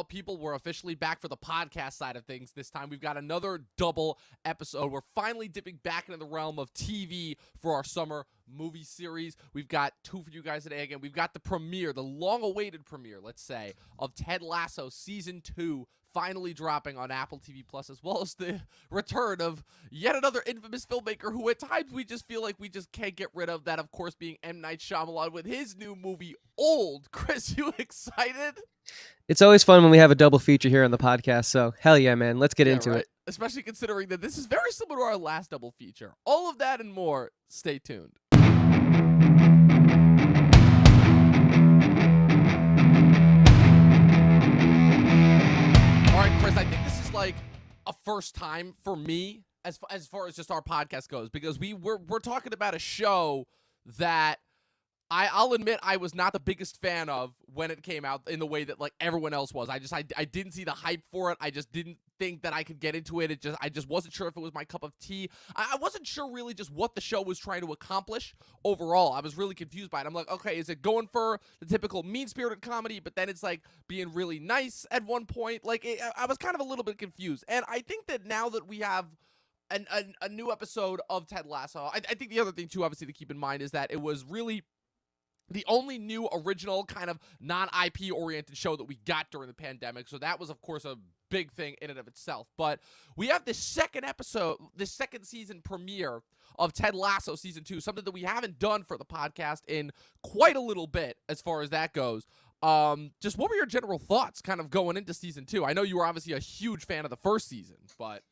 People, we're officially back for the podcast side of things. This time we've got another double episode. We're finally dipping back into the realm of TV for our summer movie series. We've got two for you guys today. Again, we've got the premiere, the long-awaited premiere, let's say, of Ted Lasso Season 2 finally dropping on Apple TV+, as well as the return of yet another infamous filmmaker who at times we just feel like we just can't get rid of. That, of course, being M. Night Shyamalan with his new movie, Old. Chris, you excited? It's always fun when we have a double feature here on the podcast, so hell yeah, man. Let's get into it. Especially considering that this is very similar to our last double feature. All of that and more. Stay tuned. All right, Chris, I think this is like a first time for me as far as just our podcast goes, because we're talking about a show that I'll admit I was not the biggest fan of when it came out in the way that like everyone else was. I didn't see the hype for it. I just didn't think that I could get into it. I just wasn't sure if it was my cup of tea. I wasn't sure really just what the show was trying to accomplish overall. I was really confused by it. I'm like, okay, is it going for the typical mean-spirited comedy, but then it's like being really nice at one point? Like I was kind of a little bit confused. And I think that now that we have a new episode of Ted Lasso, I think the other thing too, obviously, to keep in mind is that it was really the only new original kind of non-IP oriented show that we got during the pandemic. So that was, of course, a big thing in and of itself. But we have this second season premiere of Ted Lasso Season 2, something that we haven't done for the podcast in quite a little bit as far as that goes. Just what were your general thoughts kind of going into Season 2? I know you were obviously a huge fan of the first season, but...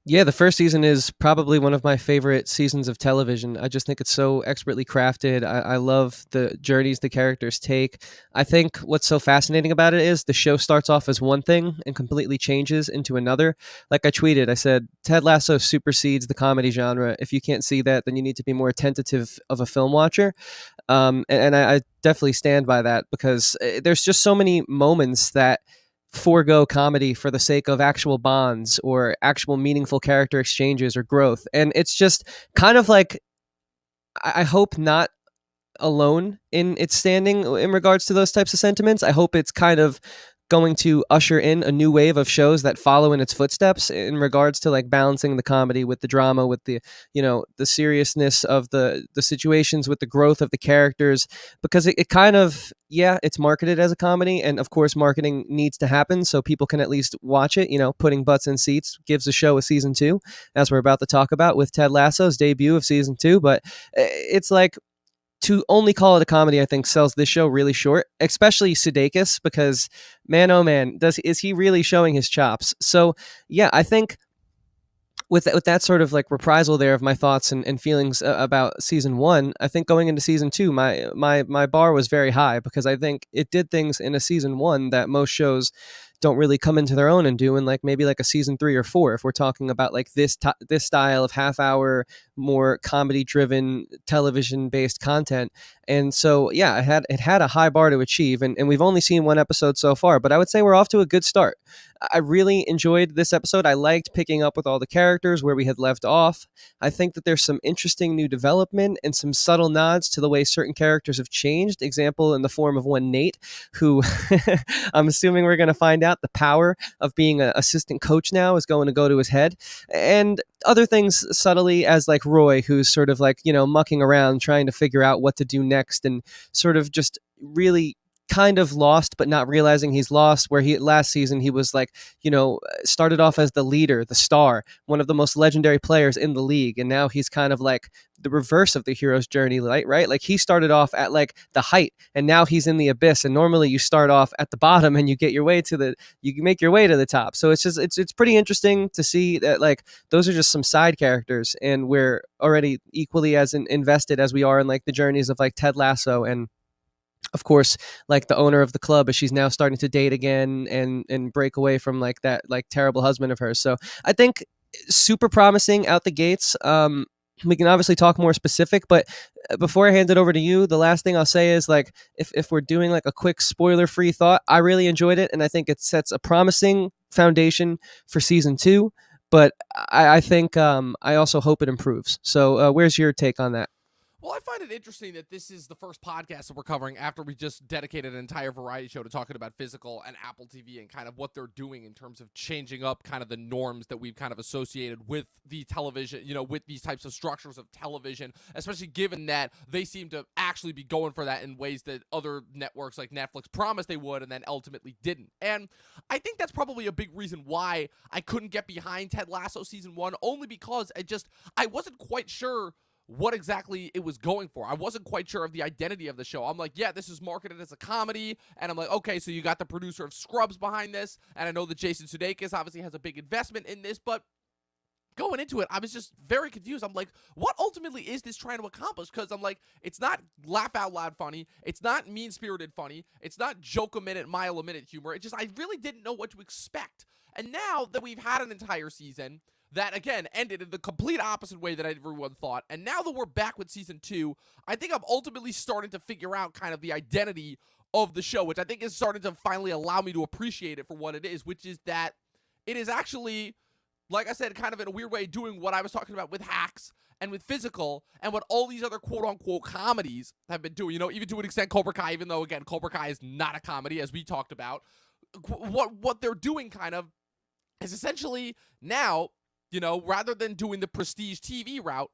Yeah, the first season is probably one of my favorite seasons of television. I just think it's so expertly crafted. I love the journeys the characters take. I think what's so fascinating about it is the show starts off as one thing and completely changes into another. Like I tweeted, I said, Ted Lasso supersedes the comedy genre. If you can't see that, then you need to be more attentive of a film watcher. And I definitely stand by that, because there's just so many moments that forego comedy for the sake of actual bonds or actual meaningful character exchanges or growth. And it's just kind of like, I hope not alone in its standing in regards to those types of sentiments. I hope it's kind of going to usher in a new wave of shows that follow in its footsteps in regards to like balancing the comedy with the drama, with the, the seriousness of the situations, with the growth of the characters, because it kind of, it's marketed as a comedy, and of course marketing needs to happen so people can at least watch it. Putting butts in seats gives the show a Season 2, as we're about to talk about with Ted Lasso's debut of Season 2. But it's like, to only call it a comedy, I think, sells this show really short, especially Sudeikis, because man, oh man, is he really showing his chops? So yeah, I think with that sort of like reprisal there of my thoughts and feelings about Season 1, I think going into Season 2, my bar was very high, because I think it did things in a Season 1 that most shows don't really come into their own and do in like maybe like a Season 3 or 4, if we're talking about like this style of half-hour, more comedy-driven, television-based content. And so yeah, it had a high bar to achieve, and we've only seen one episode so far, but I would say we're off to a good start. I really enjoyed this episode. I liked picking up with all the characters where we had left off. I think that there's some interesting new development and some subtle nods to the way certain characters have changed. Example in the form of one Nate, who I'm assuming we're going to find out the power of being an assistant coach now is going to go to his head. And other things subtly, as like Roy, who's sort of like, mucking around trying to figure out what to do next, and sort of just really kind of lost, but not realizing he's lost, where last season he was like, started off as the leader, the star, one of the most legendary players in the league. And now he's kind of like the reverse of the hero's journey, right? Like he started off at like the height, and now he's in the abyss. And normally you start off at the bottom and you make your way to the top. So it's pretty interesting to see that like those are just some side characters, and we're already equally as invested as we are in like the journeys of like Ted Lasso, and of course, like the owner of the club, as she's now starting to date again and break away from like that like terrible husband of hers. So I think super promising out the gates. We can obviously talk more specific, but before I hand it over to you, the last thing I'll say is like, if we're doing like a quick spoiler-free thought, I really enjoyed it, and I think it sets a promising foundation for Season 2. But I think I also hope it improves. So where's your take on that? Well, I find it interesting that this is the first podcast that we're covering after we just dedicated an entire variety show to talking about Physical and Apple TV and kind of what they're doing in terms of changing up kind of the norms that we've kind of associated with the television, with these types of structures of television, especially given that they seem to actually be going for that in ways that other networks like Netflix promised they would and then ultimately didn't. And I think that's probably a big reason why I couldn't get behind Ted Lasso season 1, only because I wasn't quite sure what exactly it was going for. I wasn't quite sure of the identity of the show. I'm like, yeah, this is marketed as a comedy, and I'm like, okay, so you got the producer of Scrubs behind this, and I know that Jason Sudeikis obviously has a big investment in this, but going into it, I was just very confused. I'm like, what ultimately is this trying to accomplish? Because I'm like, it's not laugh out loud funny. It's not mean-spirited funny. It's not joke a minute, mile a minute humor. I really didn't know what to expect. And now that we've had an entire season that, again, ended in the complete opposite way that everyone thought, and now that we're back with season 2, I think I'm ultimately starting to figure out kind of the identity of the show, which I think is starting to finally allow me to appreciate it for what it is, which is that it is actually, like I said, kind of in a weird way, doing what I was talking about with Hacks and with Physical and what all these other quote-unquote comedies have been doing, even to an extent Cobra Kai, even though, again, Cobra Kai is not a comedy, as we talked about. What they're doing kind of is essentially now, rather than doing the prestige TV route,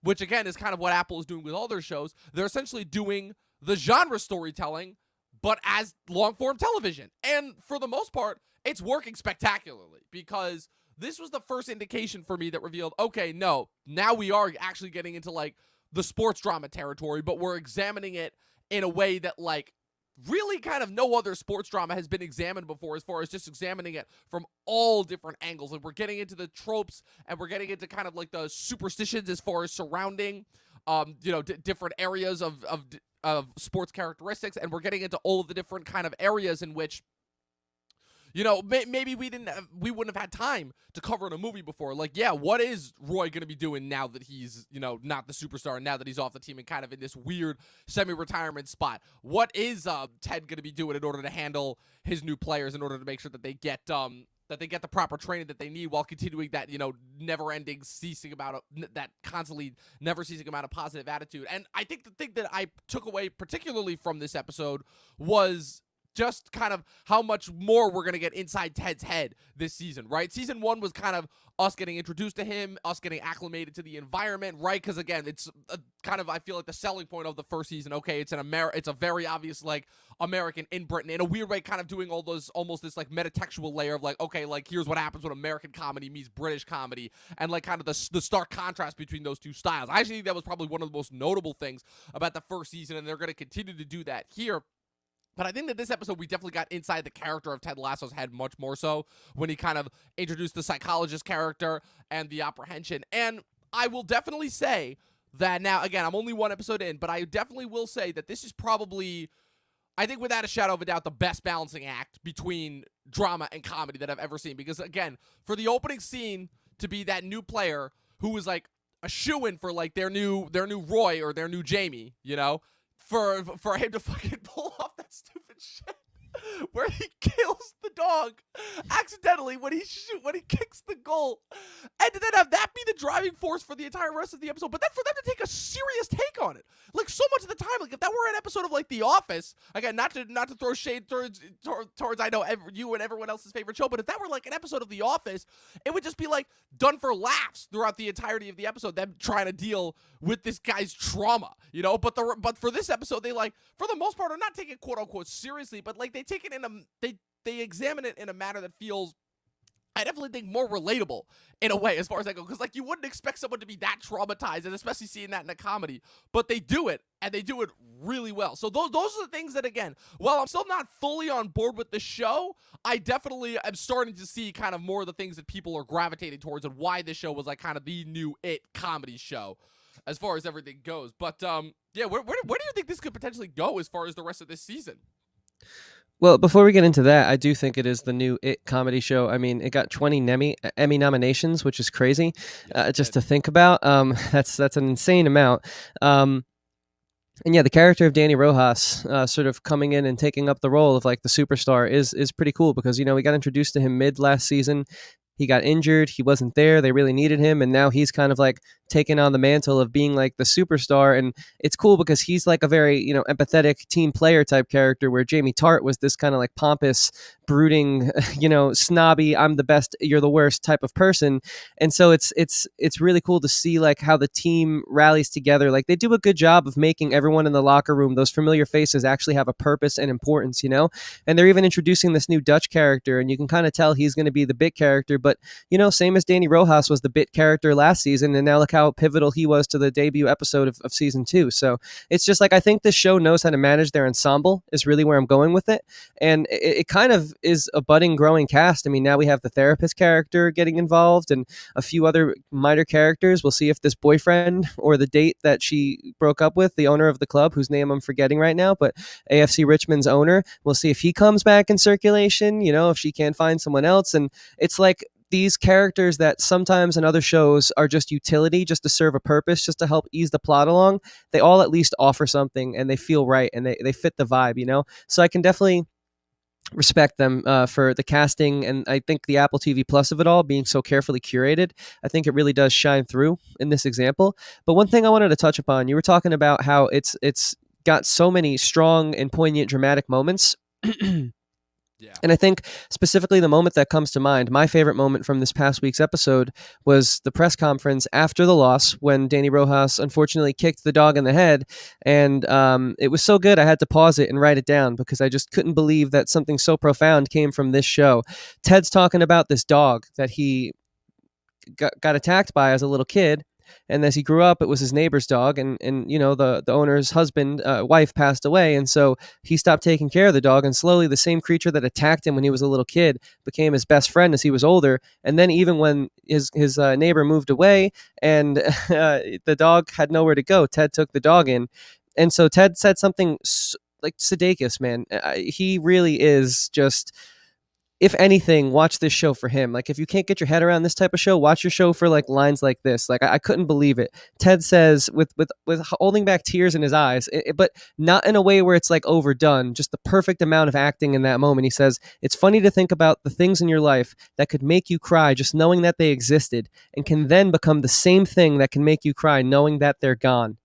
which, again, is kind of what Apple is doing with all their shows, they're essentially doing the genre storytelling, but as long-form television. And for the most part, it's working spectacularly because this was the first indication for me that revealed, okay, no, now we are actually getting into, the sports drama territory, but we're examining it in a way that, really kind of no other sports drama has been examined before, as far as just examining it from all different angles. And we're getting into the tropes, and we're getting into kind of the superstitions as far as surrounding, different areas of sports characteristics. And we're getting into all of the different kind of areas in which, maybe we wouldn't have had time to cover in a movie before. What is Roy going to be doing now that he's, not the superstar, now that he's off the team and kind of in this weird semi-retirement spot? What is Ted going to be doing in order to handle his new players, in order to make sure that they get the proper training that they need while continuing that, never-ending, constantly never ceasing amount of positive attitude? And I think the thing that I took away particularly from this episode was just kind of how much more we're going to get inside Ted's head this season, right? Season 1 was kind of us getting introduced to him, us getting acclimated to the environment, right? Because, again, it's kind of, I feel like, the selling point of the first season. Okay, it's a very obvious, American in Britain, in a weird way, kind of doing all those, almost this, metatextual layer of, okay, here's what happens when American comedy meets British comedy, and, kind of the stark contrast between those two styles. I actually think that was probably one of the most notable things about the first season, and they're going to continue to do that here. But I think that this episode, we definitely got inside the character of Ted Lasso's head much more so when he kind of introduced the psychologist character and the apprehension. And I will definitely say that now, again, I'm only one episode in, but I definitely will say that this is probably, I think without a shadow of a doubt, the best balancing act between drama and comedy that I've ever seen. Because, again, for the opening scene to be that new player who was a shoo-in for their new Roy or their new Jamie, for him to fucking pull off that stupid shit where he kills the dog accidentally when he kicks the goal, and to then have that be the driving force for the entire rest of the episode, but then for them to take a serious take on it, so much of the time, if that were an episode of The Office, again, not to throw shade towards I know you and everyone else's favorite show, but if that were an episode of The Office, it would just be done for laughs throughout the entirety of the episode, them trying to deal with this guy's trauma, but for this episode, they for the most part are not taking it quote unquote seriously, but they take it they examine it in a manner that feels, I definitely think, more relatable in a way as far as I go, because you wouldn't expect someone to be that traumatized, and especially seeing that in a comedy, but they do it, and they do it really well. So those are the things that, again, while I'm still not fully on board with the show, I definitely am starting to see kind of more of the things that people are gravitating towards, and why this show was kind of the new it comedy show as far as everything goes. But yeah, where do you think this could potentially go as far as the rest of this season? Well, before we get into that, I do think it is the new It comedy show. I mean, it got 20 Emmy nominations, which is crazy, just to think about. That's an insane amount. And yeah, the character of Danny Rojas sort of coming in and taking up the role of the superstar is pretty cool, because, we got introduced to him mid last season. He got injured. He wasn't there. They really needed him. And now he's kind of taken on the mantle of being like the superstar. And it's cool because he's like a very, empathetic team player type character, where Jamie Tart was this kind of like pompous, brooding, snobby, I'm the best, you're the worst type of person. And so it's really cool to see like how the team rallies together. Like, they do a good job of making everyone in the locker room, those familiar faces, actually have a purpose and importance, and they're even introducing this new Dutch character, and you can kind of tell he's going to be the bit character, but same as Danny Rojas was the bit character last season, and now look how pivotal he was to the debut episode of season 2. So it's just like, I think this show knows how to manage their ensemble, is really where I'm going with it. And it kind of is a budding, growing cast. I mean, now we have the therapist character getting involved and a few other minor characters. We'll see if this boyfriend or the date that she broke up with, the owner of the club, whose name I'm forgetting right now, but AFC Richmond's owner, we'll see if he comes back in circulation, if she can't find someone else. And it's like, these characters that sometimes in other shows are just utility, just to serve a purpose, just to help ease the plot along, they all at least offer something, and they feel right, and they fit the vibe, So I can definitely respect them for the casting, and I think the Apple TV Plus of it all being so carefully curated, I think it really does shine through in this example. But one thing I wanted to touch upon, you were talking about how it's got so many strong and poignant dramatic moments. Yeah. And I think specifically the moment that comes to mind, my favorite moment from this past week's episode, was the press conference after the loss, when Danny Rojas unfortunately kicked the dog in the head. And it was so good, I had to pause it and write it down, because I just couldn't believe that something so profound came from this show. Ted's talking about this dog that he got attacked by as a little kid. And as he grew up, it was his neighbor's dog, and the owner's wife passed away, and so he stopped taking care of the dog, and slowly the same creature that attacked him when he was a little kid became his best friend as he was older. And then even when his neighbor moved away and the dog had nowhere to go, Ted took the dog in. And so Ted said something like Sudeikis, man. He really is just, if anything, watch this show for him. Like, if you can't get your head around this type of show, watch your show for like lines like this. Like, I couldn't believe it. Ted says, with holding back tears in his eyes, but not in a way where it's like overdone, just the perfect amount of acting in that moment. He says, it's funny to think about the things in your life that could make you cry just knowing that they existed, and can then become the same thing that can make you cry knowing that they're gone.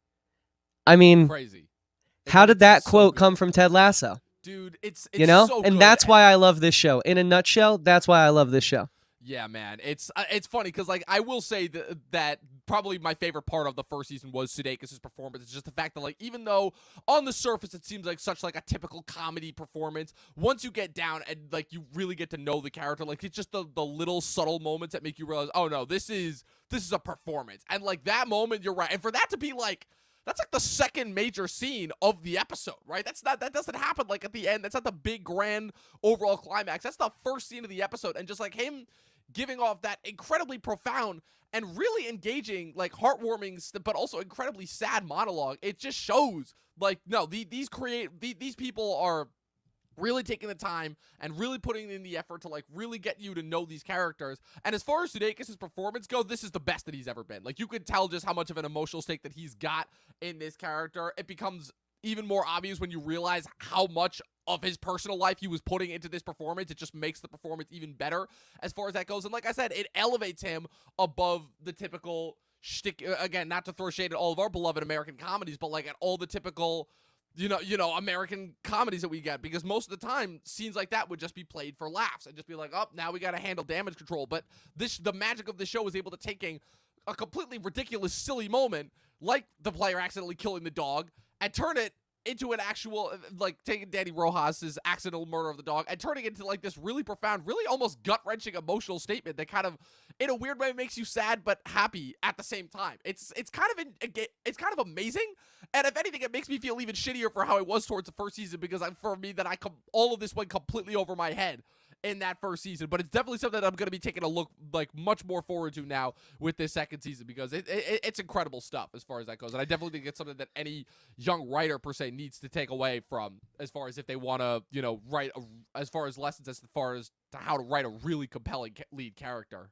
I mean, crazy. How did that quote come from Ted Lasso? Dude, it's so good. And that's why I love this show. In a nutshell, that's why I love this show. Yeah, man. It's funny because, like, I will say that probably my favorite part of the first season was Sudeikis' performance. It's just the fact that, like, even though on the surface it seems like such like a typical comedy performance, once you get down and like you really get to know the character, like, it's just the little subtle moments that make you realize, oh no, this is a performance. And like that moment, you're right. And for that to be like, that's like the second major scene of the episode, right? That doesn't happen like at the end. That's not the big grand overall climax. That's the first scene of the episode. And just like him giving off that incredibly profound and really engaging, like heartwarming, but also incredibly sad monologue. It just shows like, no, these people are really taking the time and really putting in the effort to like really get you to know these characters. And as far as Sudeikis' performance go, this is the best that he's ever been. Like, you could tell just how much of an emotional stake that he's got in this character. It becomes even more obvious when you realize how much of his personal life he was putting into this performance. It just makes the performance even better as far as that goes. And like I said, it elevates him above the typical shtick. Again, not to throw shade at all of our beloved American comedies, but like at all the typical American comedies that we get, because most of the time scenes like that would just be played for laughs and just be like, oh, now we got to handle damage control. But the magic of the show is able to taking a completely ridiculous, silly moment like the player accidentally killing the dog and turn it into an actual, like, taking Danny Rojas' accidental murder of the dog and turning it into like this really profound, really almost gut-wrenching emotional statement that kind of, in a weird way, makes you sad but happy at the same time. It's kind of amazing, and if anything, it makes me feel even shittier for how it was towards the first season, because all of this went completely over my head in that first season. But it's definitely something that I'm going to be taking a look like much more forward to now with this second season, because it's incredible stuff as far as that goes. And I definitely think it's something that any young writer per se needs to take away from, as far as if they want to, write as far as lessons as far as to how to write a really compelling lead character.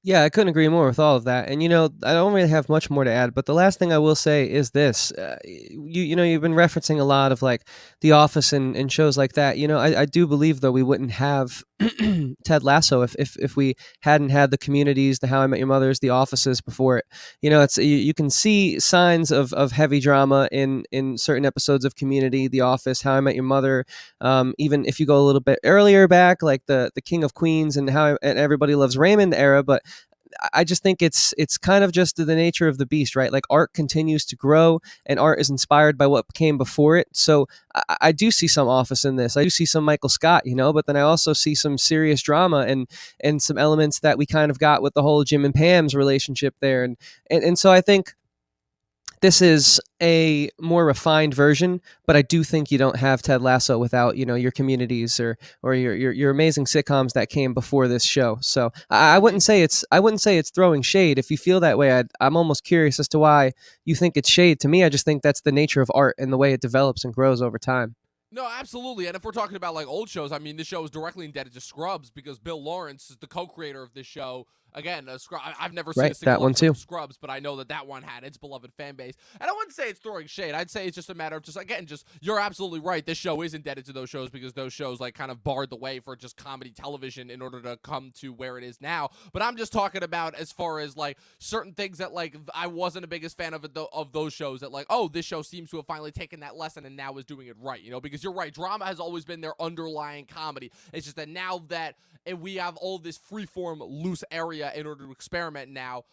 Yeah, I couldn't agree more with all of that. And I don't really have much more to add, but the last thing I will say is this: you've been referencing a lot of like The Office and shows like that. I do believe though we wouldn't have Ted Lasso if we hadn't had the Communities, the How I Met Your Mothers, The Offices before it. You can see signs of heavy drama in certain episodes of Community, The Office, How I Met Your Mother. Even if you go a little bit earlier back, like the King of Queens and and Everybody Loves Raymond era, but I just think it's kind of just the nature of the beast, right? Like art continues to grow, and art is inspired by what came before it. So I do see some Office in this. I do see some Michael Scott, but then I also see some serious drama and some elements that we kind of got with the whole Jim and Pam's relationship there, and so I think this is a more refined version, but I do think you don't have Ted Lasso without your Communities or your amazing sitcoms that came before this show. So I wouldn't say it's throwing shade. If you feel that way, I'm almost curious as to why you think it's shade. To me, I just think that's the nature of art and the way it develops and grows over time. No, absolutely. And if we're talking about like old shows, I mean, this show is directly indebted to Scrubs because Bill Lawrence is the co-creator of this show. Again, I've never seen Right, a single that one episode too. of Scrubs, but I know that one had its beloved fan base. And I wouldn't say it's throwing shade. I'd say it's just a matter of you're absolutely right. This show is indebted to those shows because those shows like kind of barred the way for just comedy television in order to come to where it is now. But I'm just talking about as far as like certain things that like I wasn't the biggest fan of those shows that like, oh, this show seems to have finally taken that lesson and now is doing it right, because you're right. Drama has always been their underlying comedy. It's just that now that we have all this freeform loose area in order to experiment now,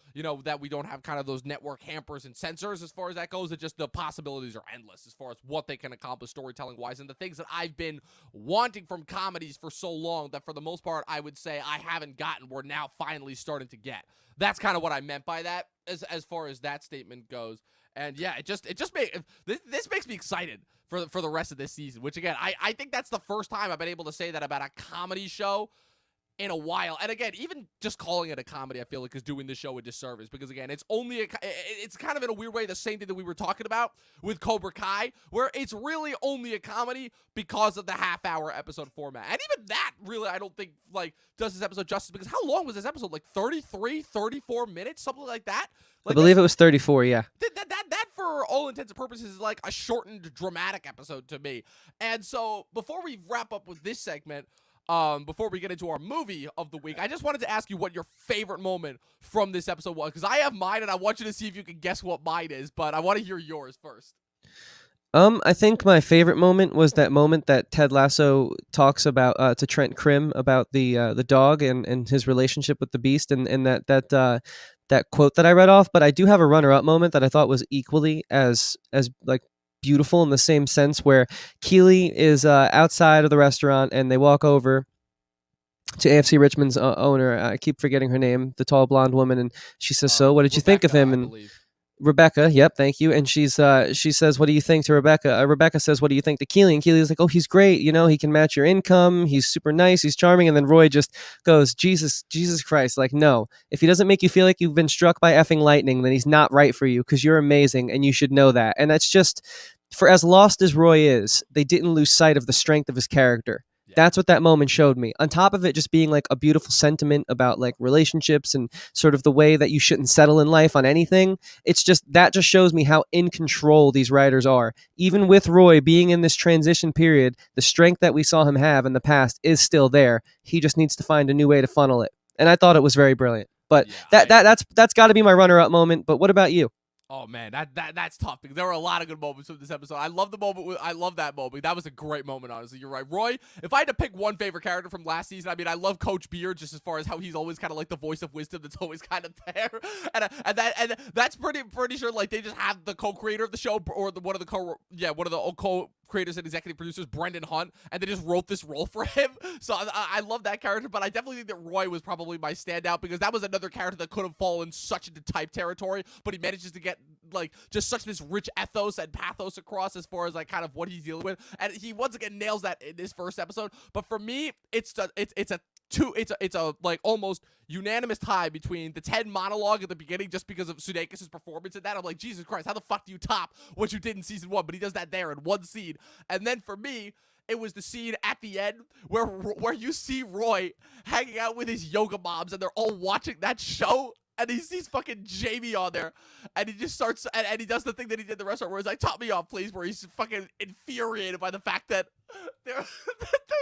that we don't have kind of those network hampers and censors as far as that goes. It just the possibilities are endless as far as what they can accomplish storytelling wise and the things that I've been wanting from comedies for so long that for the most part I would say I haven't gotten, we're now finally starting to get. That's kind of what I meant by that as far as that statement goes. And yeah, this makes me excited for the rest of this season, which again, I think that's the first time I've been able to say that about a comedy show in a while. And again, even just calling it a comedy, I feel like is doing this show a disservice because again, it's kind of in a weird way the same thing that we were talking about with Cobra Kai, where it's really only a comedy because of the half-hour episode format. And even that really, I don't think like does this episode justice because how long was this episode? Like 33, 34 minutes, something like that. Like I believe it was 34. Yeah. That for all intents and purposes is like a shortened dramatic episode to me. And so before we wrap up with this segment, before we get into our movie of the week, I just wanted to ask you what your favorite moment from this episode was, because I have mine, and I want you to see if you can guess what mine is, but I want to hear yours first. I think my favorite moment was that moment that Ted Lasso talks about to Trent Krim about the dog and his relationship with the beast and that quote that I read off. But I do have a runner-up moment that I thought was equally as like beautiful in the same sense, where Keely is outside of the restaurant and they walk over to AFC Richmond's owner. I keep forgetting her name, the tall blonde woman, and she says, "So, what did you think of him?" And Rebecca, yep, thank you. And she says, "What do you think?" to Rebecca. Rebecca says, "What do you think?" to Keely, and Keely's like, "Oh, he's great. He can match your income. He's super nice. He's charming." And then Roy just goes, Jesus Christ, like, no. If he doesn't make you feel like you've been struck by effing lightning, then he's not right for you because you're amazing and you should know that. And that's just, for as lost as Roy is, they didn't lose sight of the strength of his character. That's what that moment showed me. On top of it just being like a beautiful sentiment about like relationships and sort of the way that you shouldn't settle in life on anything. That just shows me how in control these writers are. Even with Roy being in this transition period, the strength that we saw him have in the past is still there. He just needs to find a new way to funnel it. And I thought it was very brilliant. But that's got to be my runner-up moment. But what about you? Oh man, that's tough because there were a lot of good moments from this episode. I love the moment. I love that moment. That was a great moment, honestly. You're right, Roy. If I had to pick one favorite character from last season, I mean, I love Coach Beer just as far as how he's always kind of like the voice of wisdom that's always kind of there, and that's pretty sure like they just have the co-creator of the show or one of the co-creators and executive producers, Brendan Hunt, and they just wrote this role for him. So I love that character, but I definitely think that Roy was probably my standout because that was another character that could have fallen such into type territory, but he manages to get like just such this rich ethos and pathos across as far as like kind of what he's dealing with, and he once again nails that in this first episode. But for me, it's a like almost unanimous tie between the Ted monologue at the beginning just because of Sudeikis' performance in that. I'm like, Jesus Christ, how the fuck do you top what you did in season 1? But he does that there in one scene. And then for me, it was the scene at the end where you see Roy hanging out with his yoga moms, and they're all watching that show. And he sees fucking Jamie on there, and he just starts, and he does the thing that he did in the restaurant where he's like, top me off, please, where he's fucking infuriated by the fact that they're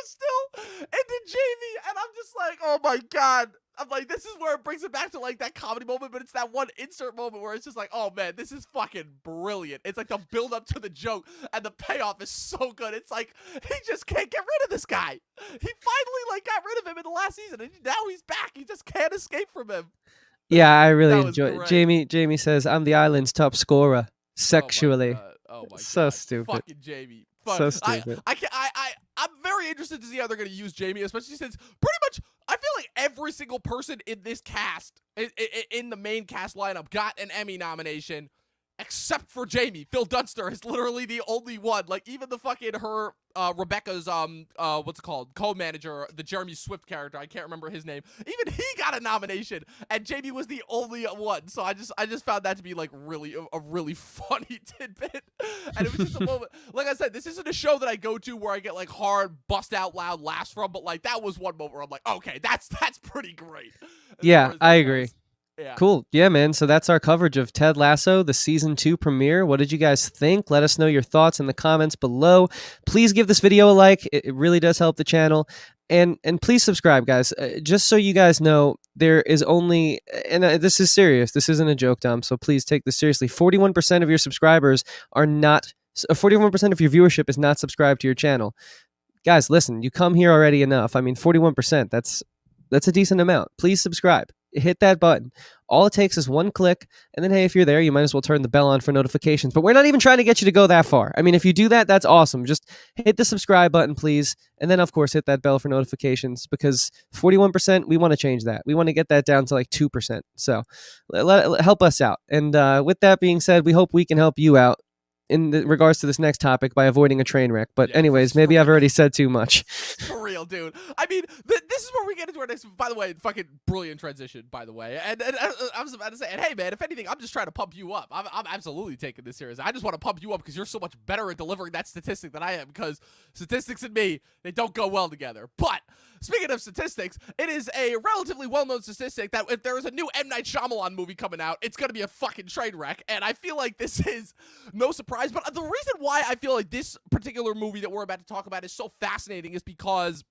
still into Jamie. And I'm just like, oh my God. I'm like, this is where it brings it back to like that comedy moment, but it's that one insert moment where it's just like, oh man, this is fucking brilliant. It's like the build up to the joke, and the payoff is so good. It's like, he just can't get rid of this guy. He finally like got rid of him in the last season, and now he's back. He just can't escape from him. Yeah, I really enjoy it. Jamie says, I'm the island's top scorer sexually. Oh my God. So stupid. Fucking Jamie. So stupid. I'm very interested to see how they're going to use Jamie, especially since pretty much I feel like every single person in this cast, in the main cast lineup, got an Emmy nomination except for Jamie. Phil Dunster is literally the only one. Like, even the fucking Rebecca's what's it called, co-manager, the Jeremy Swift character, I can't remember his name, even he got a nomination, and Jamie was the only one. So I just found that to be like really a really funny tidbit. And it was just a moment, like I said, this isn't a show that I go to where I get like hard bust out loud laughs from, but like that was one moment where I'm like, okay, that's pretty great. Yeah, I agree. Yeah. Cool. Yeah, man. So that's our coverage of Ted Lasso, the season 2 premiere. What did you guys think? Let us know your thoughts in the comments below. Please give this video a like. It really does help the channel. And please subscribe, guys. Just so you guys know, there is only, and this is serious. This isn't a joke, Dom. So please take this seriously. 41% of your subscribers are not, 41% of your viewership is not subscribed to your channel. Guys, listen, you come here already enough. I mean, 41%, that's a decent amount. Please subscribe. Hit that button. All it takes is one click, and then, hey, if you're there, you might as well turn the bell on for notifications. But we're not even trying to get you to go that far. I mean, if you do that, that's awesome. Just hit the subscribe button, please, and then, of course, hit that bell for notifications, because 41%, we want to change that. We want to get that down to like 2%. So help us out. And with that being said, we hope we can help you out in regards to this next topic by avoiding a train wreck. But yeah, anyways, maybe I've already said too much. For real, dude. I mean, this is where we get into our next, by the way, fucking brilliant transition, by the way. And I was about to say, and hey, man, if anything, I'm just trying to pump you up. I'm absolutely taking this serious. I just want to pump you up because you're so much better at delivering that statistic than I am, because statistics and me, they don't go well together. But speaking of statistics, it is a relatively well-known statistic that if there is a new M. Night Shyamalan movie coming out, it's going to be a fucking train wreck. And I feel like this is no surprise. But the reason why I feel like this particular movie that we're about to talk about is so fascinating is because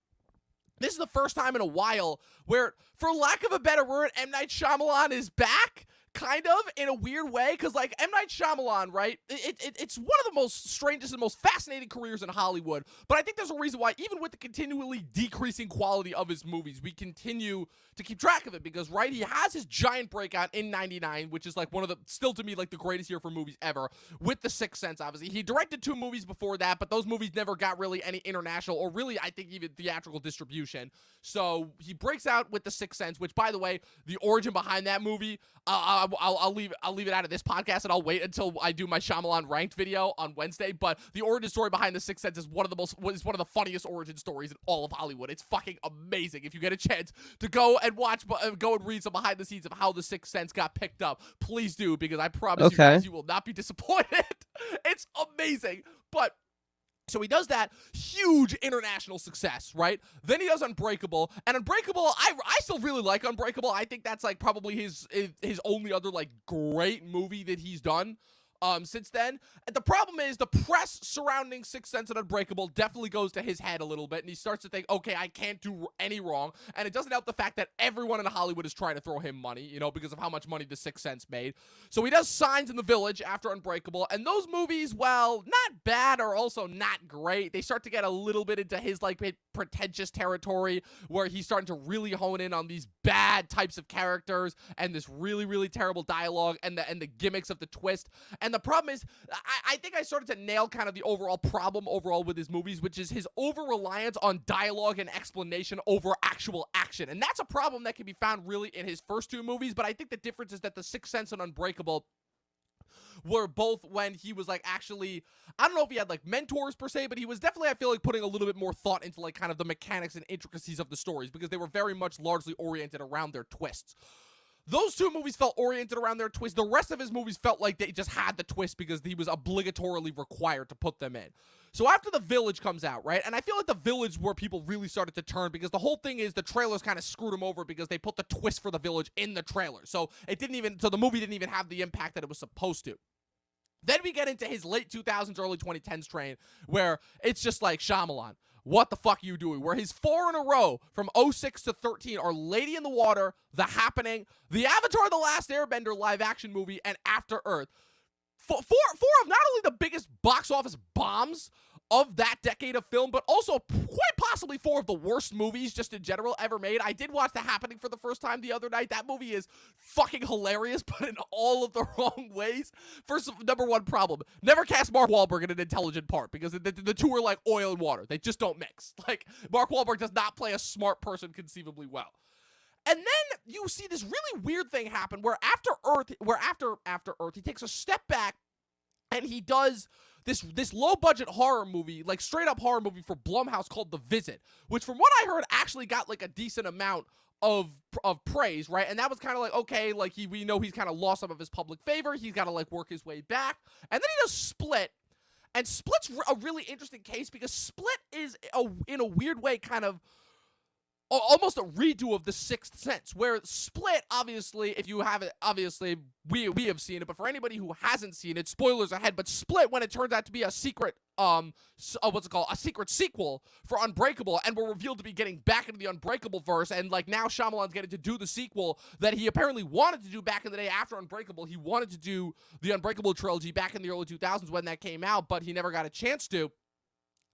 this is the first time in a while where, for lack of a better word, M. Night Shyamalan is back. Kind of, in a weird way, because, like, M. Night Shyamalan, right, it's one of the most strangest and most fascinating careers in Hollywood, but I think there's a reason why, even with the continually decreasing quality of his movies, we continue to keep track of it, because, right, he has his giant breakout in 99, which is, like, one of the, still to me, like, the greatest year for movies ever, with The Sixth Sense, obviously. He directed 2 movies before that, but those movies never got really any international, or really, I think, even theatrical distribution, so he breaks out with The Sixth Sense, which, by the way, the origin behind that movie, I'll leave it out of this podcast, and I'll wait until I do my Shyamalan ranked video on Wednesday. But the origin story behind The Sixth Sense is one of the funniest origin stories in all of Hollywood. It's fucking amazing. If you get a chance to go and watch, go and read some behind the scenes of how The Sixth Sense got picked up, please do, because I promise you guys, you will not be disappointed. It's amazing. But so he does that huge international success, right? Then he does Unbreakable, and Unbreakable, I still really like Unbreakable. I think that's like probably his only other like great movie that he's done since then. And the problem is the press surrounding Sixth Sense and Unbreakable definitely goes to his head a little bit, and he starts to think, okay, I can't do any wrong. And it doesn't help the fact that everyone in Hollywood is trying to throw him money, you know, because of how much money The Sixth Sense made. So he does Signs in the Village after Unbreakable, and those movies, well, not bad or also not great. They start to get a little bit into his like pretentious territory where he's starting to really hone in on these bad types of characters and this really, really terrible dialogue and the gimmicks of the twist. And the problem is, I think I started to nail kind of the overall problem with his movies, which is his over-reliance on dialogue and explanation over actual action. And that's a problem that can be found really in his first 2 movies, but I think the difference is that The Sixth Sense and Unbreakable were both when he was like actually, I don't know if he had like mentors per se, but he was definitely, I feel like, putting a little bit more thought into like kind of the mechanics and intricacies of the stories, because they were very much largely oriented around their twists. Those two movies felt oriented around their twist. The rest of his movies felt like they just had the twist because he was obligatorily required to put them in. So after The Village comes out, right? And I feel like The Village where people really started to turn because the whole thing is the trailers kind of screwed him over because they put the twist for The Village in the trailer. So the movie didn't even have the impact that it was supposed to. Then we get into his late 2000s, early 2010s train where it's just like Shyamalan. What the fuck are you doing? Where his 4 in a row from 06 to 13 are Lady in the Water, The Happening, the Avatar The Last Airbender live action movie, and After Earth. Four of not only the biggest box office bombs of that decade of film, but also quite possibly 4 of the worst movies just in general ever made. I did watch The Happening for the first time the other night. That movie is fucking hilarious, but in all of the wrong ways. First, number one problem, never cast Mark Wahlberg in an intelligent part because the two are like oil and water. They just don't mix. Like, Mark Wahlberg does not play a smart person conceivably well. And then you see this really weird thing happen where after Earth, he takes a step back and he does this low-budget horror movie, like straight-up horror movie for Blumhouse called The Visit, which from what I heard actually got like a decent amount of praise, right? And that was kind of like, okay, like we know he's kind of lost some of his public favor. He's got to like work his way back. And then he does Split. And Split's a really interesting case because Split is, in a weird way, kind of almost a redo of The Sixth Sense, where Split, obviously, if you have it, obviously, we have seen it, but for anybody who hasn't seen it, spoilers ahead, but Split, when it turns out to be a secret, a secret sequel for Unbreakable, and we're revealed to be getting back into the Unbreakable verse, and, like, now Shyamalan's getting to do the sequel that he apparently wanted to do back in the day after Unbreakable. He wanted to do the Unbreakable trilogy back in the early 2000s when that came out, but he never got a chance to.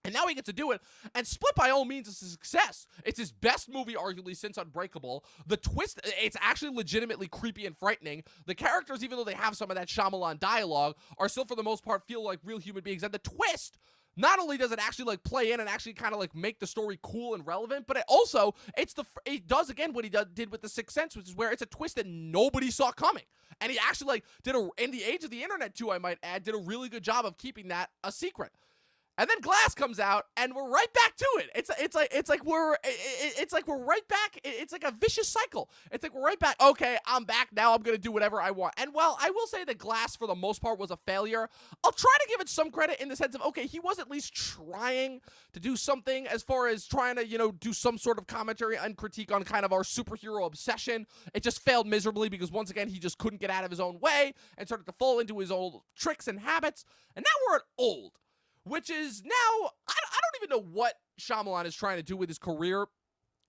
And now he gets to do it, and Split by all means is a success. It's his best movie, arguably, since Unbreakable. The twist, it's actually legitimately creepy and frightening. The characters, even though they have some of that Shyamalan dialogue, are still, for the most part, feel like real human beings. And the twist, not only does it actually, like, play in and actually kind of, like, make the story cool and relevant, but it does, again, what he did with The Sixth Sense, which is where it's a twist that nobody saw coming. And he actually, like, in the age of the internet, too, I might add, did a really good job of keeping that a secret. And then Glass comes out, and we're right back to it. It's like we're right back. It's like a vicious cycle. It's like we're right back. Okay, I'm back now. I'm gonna do whatever I want. And while I will say that Glass, for the most part, was a failure, I'll try to give it some credit in the sense of, okay, he was at least trying to do something as far as trying to, do some sort of commentary and critique on kind of our superhero obsession. It just failed miserably because once again he just couldn't get out of his own way and started to fall into his old tricks and habits. And now we're at Old, which is now, I don't even know what Shyamalan is trying to do with his career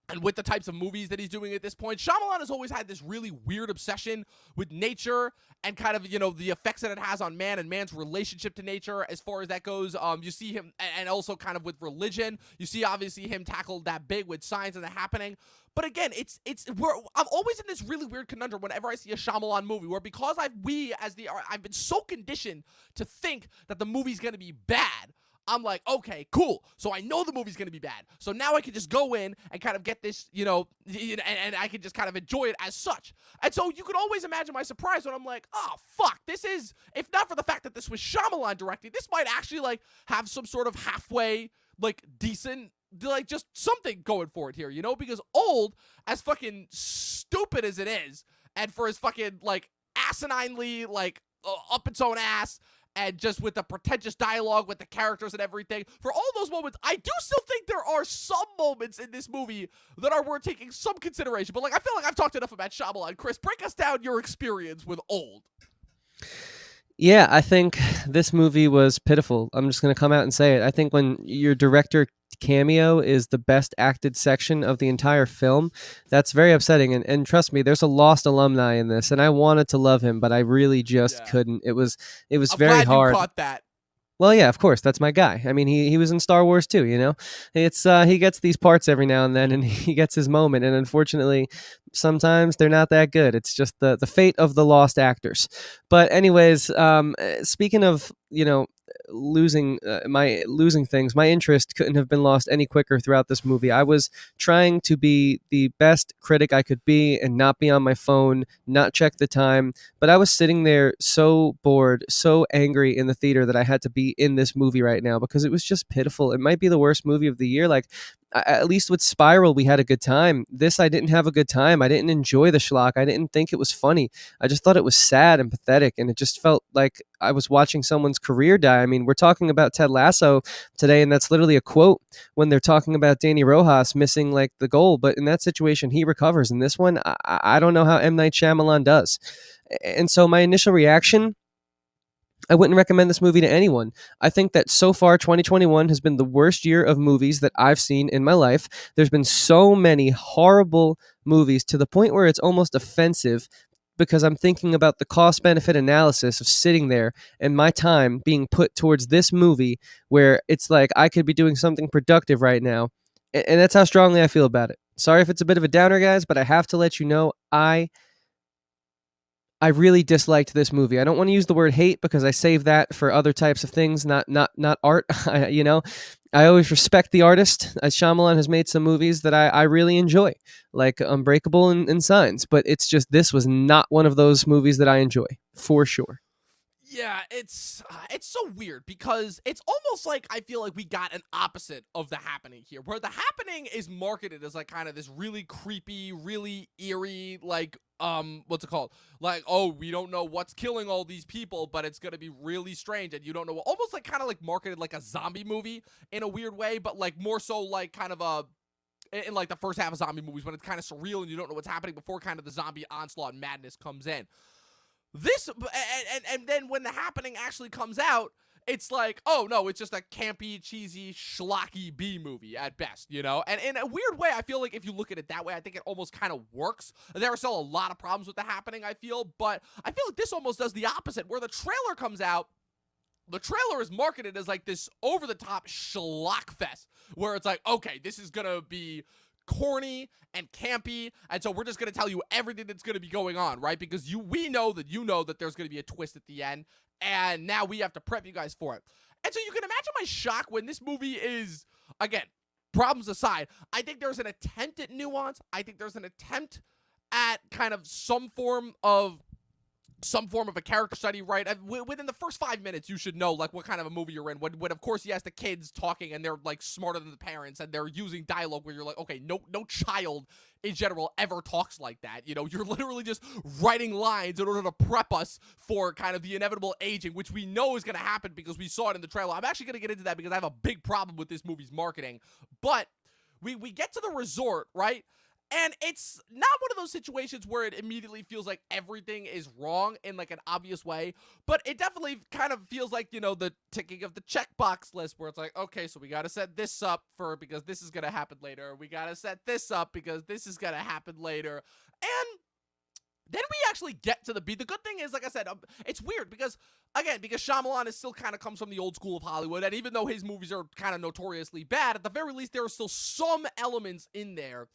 and with the types of movies that he's doing at this point. Shyamalan has always had this really weird obsession with nature and kind of, the effects that it has on man and man's relationship to nature as far as that goes. You see him, and also kind of with religion. You see, obviously, him tackle that big with Signs and The Happening. But again, I'm always in this really weird conundrum whenever I see a Shyamalan movie where because I've been so conditioned to think that the movie's going to be bad, I'm like, okay, cool. So I know the movie's going to be bad. So now I can just go in and kind of get this, and I can just kind of enjoy it as such. And so you could always imagine my surprise when I'm like, oh, fuck, this is, if not for the fact that this was Shyamalan directing, this might actually, like, have some sort of halfway, like, decent, like, just something going for it here, because Old, as fucking stupid as it is, and for his fucking, like, asininely, like, up its own ass, and just with the pretentious dialogue with the characters and everything, for all those moments, I do still think there are some moments in this movie that are worth taking some consideration. But, like, I feel like I've talked enough about Shyamalan. Chris, break us down your experience with Old. Yeah, I think this movie was pitiful. I'm just going to come out and say it. I think when your director cameo is the best acted section of the entire film, that's very upsetting. And trust me, there's a Lost alumni in this, and I wanted to love him, but I really just couldn't. It was I'm very glad hard. You caught that. Well, yeah, of course, that's my guy. I mean, he was in Star Wars too, It's he gets these parts every now and then, and he gets his moment. And unfortunately, sometimes they're not that good. It's just the fate of the lost actors. But anyways, speaking of losing things. My interest couldn't have been lost any quicker throughout this movie. I was trying to be the best critic I could be and not be on my phone, not check the time. But I was sitting there so bored, so angry in the theater that I had to be in this movie right now because it was just pitiful. It might be the worst movie of the year. Like, at least with Spiral, we had a good time. This, I didn't have a good time. I didn't enjoy the schlock. I didn't think it was funny. I just thought it was sad and pathetic, and it just felt like I was watching someone's career die. I mean, we're talking about Ted Lasso today, and that's literally a quote when they're talking about Danny Rojas missing like the goal. But in that situation, he recovers. In this one, I don't know how M. Night Shyamalan does. And so my initial reaction, I wouldn't recommend this movie to anyone. I think that so far 2021 has been the worst year of movies that I've seen in my life. There's been so many horrible movies to the point where it's almost offensive because I'm thinking about the cost-benefit analysis of sitting there and my time being put towards this movie where it's like I could be doing something productive right now. And that's how strongly I feel about it. Sorry if it's a bit of a downer, guys, but I have to let you know I really disliked this movie. I don't want to use the word hate because I save that for other types of things, not art. I always respect the artist. Shyamalan has made some movies that I really enjoy, like Unbreakable and Signs. But it's just this was not one of those movies that I enjoy, for sure. Yeah, it's so weird because it's almost like I feel like we got an opposite of The Happening here, where The Happening is marketed as like kind of this really creepy, really eerie, like what's it called? Like, oh, we don't know what's killing all these people, but it's gonna be really strange, and you don't know. Almost like kind of like marketed like a zombie movie in a weird way, but like more so like kind of in like the first half of zombie movies when it's kind of surreal and you don't know what's happening before kind of the zombie onslaught and madness comes in. This and then when The Happening actually comes out, it's like, oh no, it's just a campy, cheesy, schlocky B movie at best, you know? And in a weird way, I feel like if you look at it that way, I think it almost kind of works. There are still a lot of problems with The Happening, I feel, but I feel like this almost does the opposite, where the trailer comes out. The trailer is marketed as like this over-the-top schlock fest, where it's like, okay, this is gonna be corny and campy, and so we're just gonna tell you everything that's gonna be going on, right? Because we know that there's gonna be a twist at the end, and now we have to prep you guys for it. And so you can imagine my shock when this movie is, again, problems aside, I think there's an attempt at nuance. I think there's an attempt at kind of some form of a character study, right? Within the first 5 minutes, you should know, like, what kind of a movie you're in. When of course, he has the kids talking, and they're, like, smarter than the parents, and they're using dialogue where you're like, okay, no child in general ever talks like that. You know, you're literally just writing lines in order to prep us for kind of the inevitable aging, which we know is going to happen because we saw it in the trailer. I'm actually going to get into that because I have a big problem with this movie's marketing. But we get to the resort, right? And it's not one of those situations where it immediately feels like everything is wrong in like an obvious way, but it definitely kind of feels like, you know, the ticking of the checkbox list where it's like, okay, so we got to set this up because this is going to happen later. We got to set this up because this is going to happen later. And then we actually get to the beat. The good thing is, like I said, it's weird because Shyamalan is still kind of comes from the old school of Hollywood, and even though his movies are kind of notoriously bad, at the very least, there are still some elements in there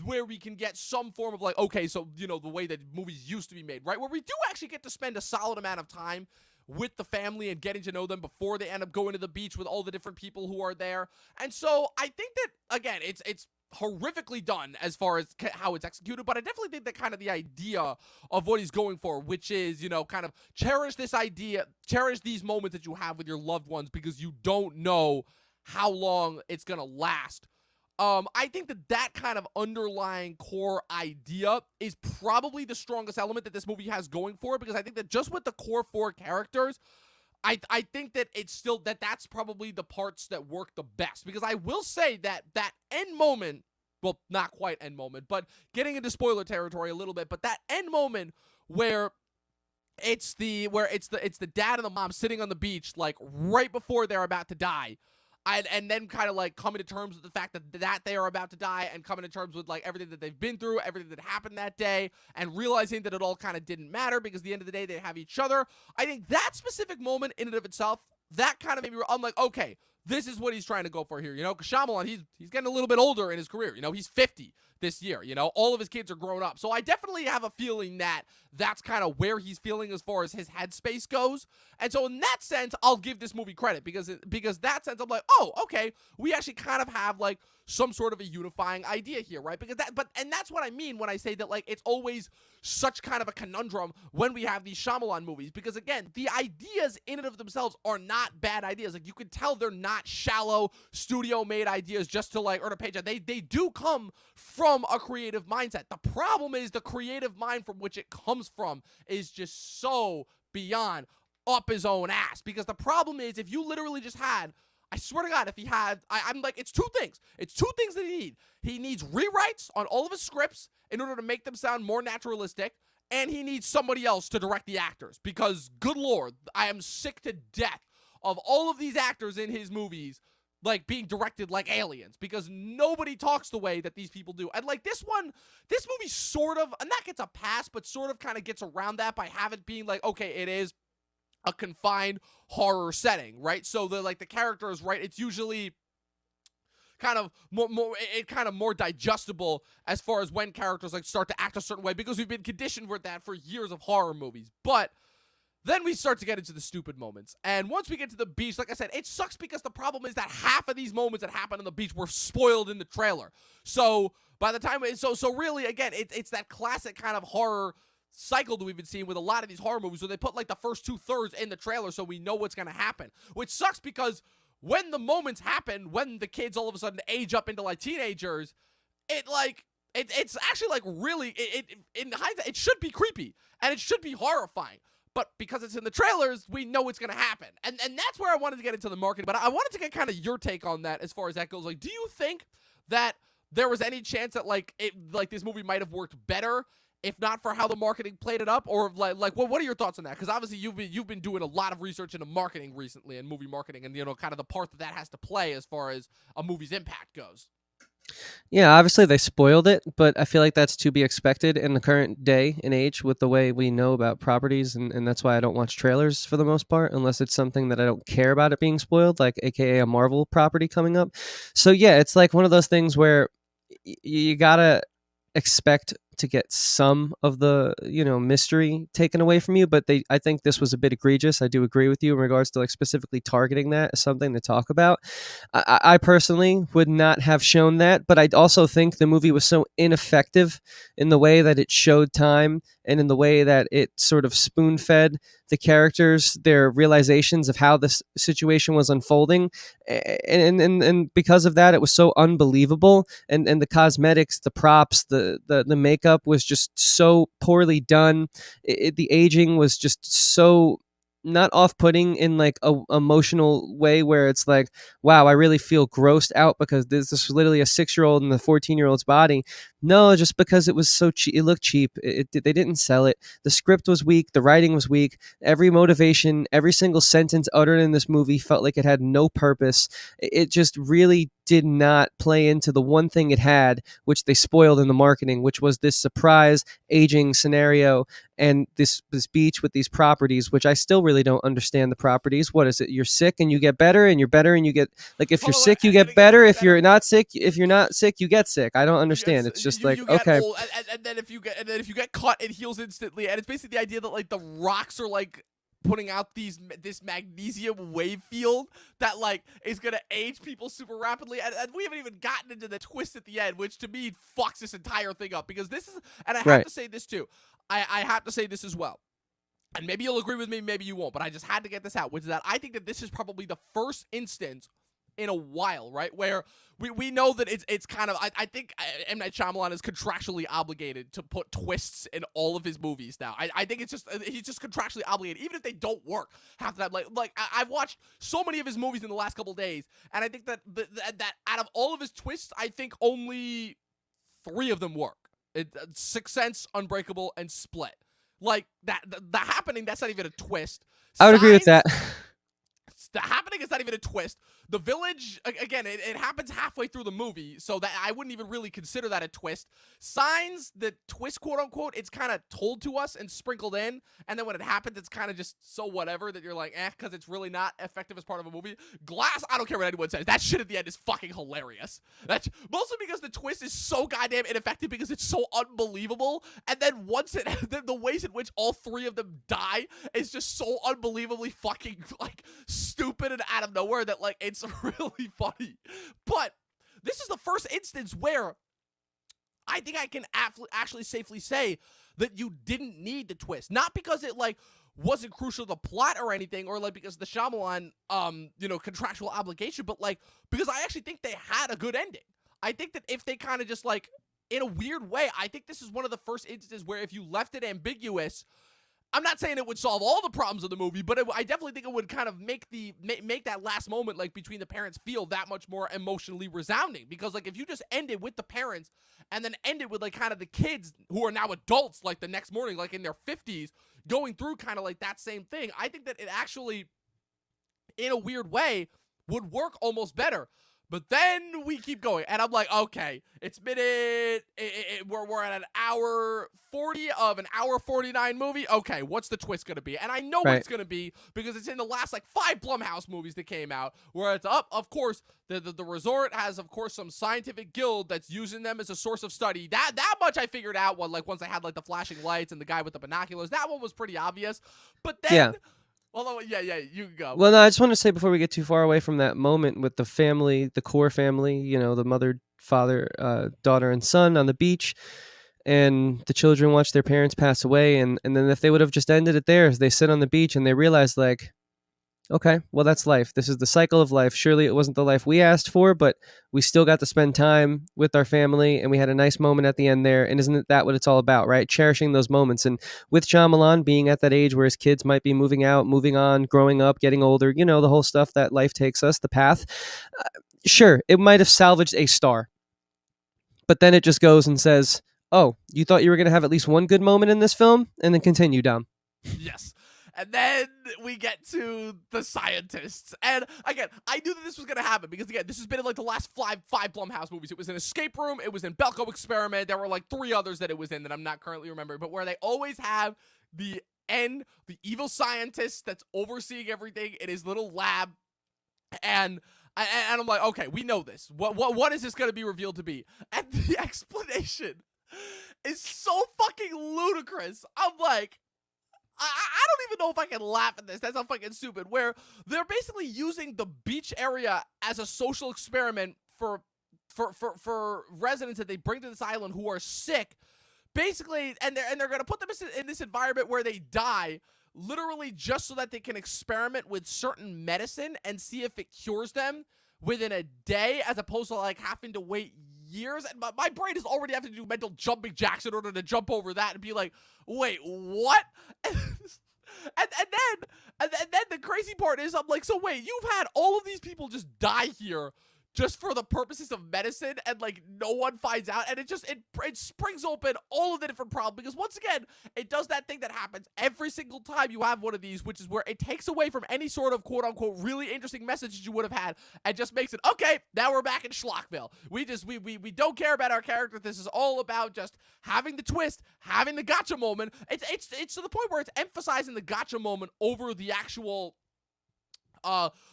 where we can get some form of like, okay, so, you know, the way that movies used to be made, right? Where we do actually get to spend a solid amount of time with the family and getting to know them before they end up going to the beach with all the different people who are there. And so I think that, again, it's horrifically done as far as how it's executed, but I definitely think that kind of the idea of what he's going for, which is, you know, kind of cherish these moments that you have with your loved ones because you don't know how long it's going to last. I think that kind of underlying core idea is probably the strongest element that this movie has going for it, because I think that just with the core four characters, I think that it's still that's probably the parts that work the best, because I will say that end moment, well, not quite end moment, but getting into spoiler territory a little bit, but that end moment where it's the dad and the mom sitting on the beach like right before they're about to die. And then kind of like coming to terms with the fact that they are about to die, and coming to terms with like everything that they've been through, everything that happened that day, and realizing that it all kind of didn't matter because at the end of the day they have each other. I think that specific moment in and of itself, that kind of made me, I'm like, okay, this is what he's trying to go for here. You know, 'cause Shyamalan, he's getting a little bit older in his career. You know, he's 50 this year. You know, all of his kids are grown up. So I definitely have a feeling that that's kind of where he's feeling as far as his headspace goes. And so in that sense, I'll give this movie credit because that sense I'm like, oh, okay, we actually kind of have like some sort of a unifying idea here, right? Because that's what I mean when I say that, like, it's always such kind of a conundrum when we have these Shyamalan movies, because again, the ideas in and of themselves are not bad ideas. Like, you can tell they're not shallow studio made ideas just to like earn a paycheck. They do come from a creative mindset. The problem is the creative mind from which it comes from is just so beyond up his own ass. Because the problem is, if you literally just had, I swear to God, if he had, I'm like, it's two things. It's two things that he needs. He needs rewrites on all of his scripts in order to make them sound more naturalistic, and he needs somebody else to direct the actors. Because, good Lord, I am sick to death of all of these actors in his movies, like, being directed like aliens, because nobody talks the way that these people do. And, like, this movie sort of, and that gets a pass, but sort of kind of gets around that by having it being like, okay, it is a confined horror setting, right? So the characters, right, it's usually kind of more digestible as far as when characters like start to act a certain way, because we've been conditioned with that for years of horror movies. But then we start to get into the stupid moments. And once we get to the beach, like I said, it sucks because the problem is that half of these moments that happen on the beach were spoiled in the trailer. So by the time, so really, again, it's that classic kind of horror cycle that we've been seeing with a lot of these horror movies, where they put like the first 2/3 in the trailer so we know what's going to happen, which sucks because when the moments happen, when the kids all of a sudden age up into like teenagers, it's actually like really, in hindsight, it should be creepy and it should be horrifying. But because it's in the trailers, we know it's going to happen. And that's where I wanted to get into the marketing. But I wanted to get kind of your take on that as far as that goes. Like, do you think that there was any chance that like this movie might have worked better if not for how the marketing played it up? Or what are your thoughts on that? Because obviously you've been doing a lot of research into marketing recently, and movie marketing, and, you know, kind of the part that has to play as far as a movie's impact goes. Yeah, obviously they spoiled it, but I feel like that's to be expected in the current day and age with the way we know about properties, and that's why I don't watch trailers for the most part, unless it's something that I don't care about it being spoiled, like aka a Marvel property coming up. So yeah, it's like one of those things where you gotta expect to get some of the, you know, mystery taken away from you, but I think this was a bit egregious. I do agree with you in regards to like specifically targeting that as something to talk about. I personally would not have shown that, but I also think the movie was so ineffective in the way that it showed time and in the way that it sort of spoon-fed the characters their realizations of how this situation was unfolding, and because of that, it was so unbelievable, and the cosmetics, the props, the makeup was just so poorly done. The aging was just so not off-putting in like a emotional way where it's like, wow, I really feel grossed out because this is literally a 6-year-old in the 14-year-old's body. No, just because it was so cheap. It looked cheap. They didn't sell it. The script was weak. The writing was weak. Every motivation, every single sentence uttered in this movie felt like it had no purpose. It just really did not play into the one thing it had, which they spoiled in the marketing, which was this surprise aging scenario and this beach with these properties, which I still really don't understand the properties. What is it? You're sick and you get better, and you're better and you get, like, if you're sick, you get better. If you're not sick, you get sick. I don't understand. It's just like, okay. Old, and then if you get caught, it heals instantly. And it's basically the idea that like the rocks are like putting out this magnesium wave field that like is gonna age people super rapidly, and we haven't even gotten into the twist at the end, which to me fucks this entire thing up, because this is, and I have to say this too, I have to say this as well, and maybe you'll agree with me, maybe you won't, but I just had to get this out, which is that I think that this is probably the first instance in a while, right, where we know that it's kind of, I think M. Night Shyamalan is contractually obligated to put twists in all of his movies now. I think it's just, he's just contractually obligated, even if they don't work half the time. Like I've watched so many of his movies in the last couple of days, and I think that that out of all of his twists, I think only 3 of them work. Sixth Sense, Unbreakable, and Split. Like that, the Happening, that's not even a twist. I would agree with that. The Happening is not even a twist. The village, again, it happens halfway through the movie, so that I wouldn't even really consider that a twist. Signs, the twist, quote unquote, it's kind of told to us and sprinkled in, and then when it happens, it's kind of just so whatever that you're like, because it's really not effective as part of a movie. Glass, I don't care what anyone says. That shit at the end is fucking hilarious. That's mostly because the twist is so goddamn ineffective because it's so unbelievable, and then once it, the ways in which all three of them die is just so unbelievably fucking, like, stupid and out of nowhere that, like, it's really funny. But this is the first instance where I think I can actually safely say that you didn't need the twist. Not because it, like, wasn't crucial to the plot or anything, or, like, because the Shyamalan, contractual obligation, but, like, because I actually think they had a good ending. I think that if they kind of just, like, in a weird way, I think this is one of the first instances where if you left it ambiguous, I'm not saying it would solve all the problems of the movie, but I definitely think it would kind of make that last moment, like, between the parents feel that much more emotionally resounding. Because, like, if you just ended with the parents and then ended with, like, kind of the kids who are now adults, like, the next morning, like, in their 50s, going through kind of, like, that same thing, I think that it actually, in a weird way, would work almost better. But then we keep going, and I'm like, okay, it's we're at an hour 40 of an hour 49 movie. Okay, what's the twist gonna be? And I know what it's gonna be because it's in the last, like, 5 Blumhouse movies that came out, where it's up. Of course, the resort has, of course, some scientific guild that's using them as a source of study. That much I figured out. Once I had, like, the flashing lights and the guy with the binoculars, that one was pretty obvious. But then. Yeah. Although, yeah, you can go. Well, no, I just want to say before we get too far away from that moment with the family, the core family, the mother, father, daughter, and son on the beach, and the children watch their parents pass away, and then if they would have just ended it there, as they sit on the beach and they realize, like, okay, well, that's life. This is the cycle of life. Surely it wasn't the life we asked for, but we still got to spend time with our family, and we had a nice moment at the end there. And isn't that what it's all about, right? Cherishing those moments. And with Shyamalan being at that age where his kids might be moving out, moving on, growing up, getting older, the whole stuff that life takes us, the path. Sure, it might have salvaged a star. But then it just goes and says, oh, you thought you were going to have at least one good moment in this film? And then continue, Dom. Yes. And then we get to the scientists. And again, I knew that this was going to happen because, again, this has been in, like, the last five Blumhouse movies. It was in Escape Room. It was in Belko Experiment. There were, like, 3 others that it was in that I'm not currently remembering. But where they always have the evil scientist that's overseeing everything in his little lab. And I'm like, okay, we know this. What is this going to be revealed to be? And the explanation is so fucking ludicrous. I'm like, I don't even know if I can laugh at this. That's how fucking stupid. Where they're basically using the beach area as a social experiment for residents that they bring to this island who are sick, basically, and they're gonna put them in this environment where they die, literally just so that they can experiment with certain medicine and see if it cures them within a day, as opposed to, like, having to wait years. And my brain is already having to do mental jumping jacks in order to jump over that and be like, wait, what? and then the crazy part is, I'm like, so wait, you've had all of these people just die here just for the purposes of medicine, and, like, no one finds out, and it springs open all of the different problems, because once again, it does that thing that happens every single time you have one of these, which is where it takes away from any sort of quote-unquote really interesting messages you would have had, and just makes it, okay, now we're back in Schlockville. We don't care about our character. This is all about just having the twist, having the gotcha moment. It's to the point where it's emphasizing the gotcha moment over the actual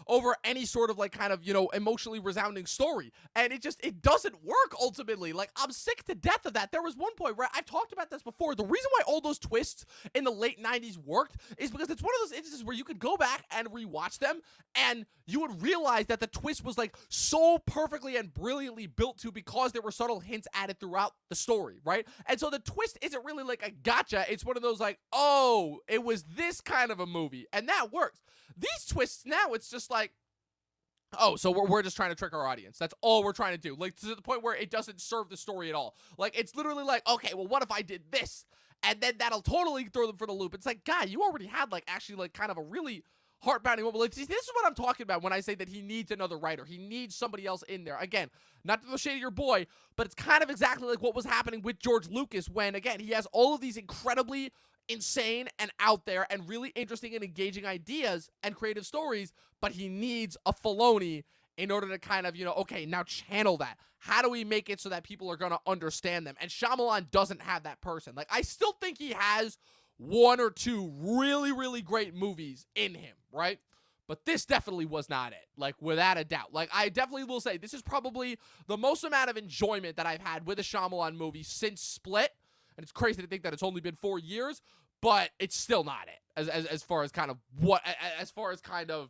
over any sort of, like, kind of, emotionally resounding story. And it doesn't work ultimately. Like, I'm sick to death of that. There was one point where I've talked about this before. The reason why all those twists in the late 90s worked is because it's one of those instances where you could go back and rewatch them and you would realize that the twist was, like, so perfectly and brilliantly built to, because there were subtle hints added throughout the story, right? And so the twist isn't really like a gotcha. It's one of those, like, oh, it was this kind of a movie, and that works. These twists now, it's just like, oh, so we're just trying to trick our audience. That's all we're trying to do. Like, to the point where it doesn't serve the story at all. Like, it's literally like, okay, well, what if I did this? And then that'll totally throw them for the loop. It's like, God, you already had, like, actually, like, kind of a really heart-pounding moment. Like, this is what I'm talking about when I say that he needs another writer. He needs somebody else in there. Again, not to throw shade at your boy, but it's kind of exactly like what was happening with George Lucas when, again, he has all of these incredibly insane and out there and really interesting and engaging ideas and creative stories, but he needs a Filoni in order to kind of, okay, now channel that. How do we make it so that people are going to understand them? And Shyamalan doesn't have that person. Like, I still think he has one or two really, really great movies in him, right? But this definitely was not it, like, without a doubt. Like, I definitely will say this is probably the most amount of enjoyment that I've had with a Shyamalan movie since Split. And it's crazy to think that it's only been 4 years, but it's still not it as far as kind of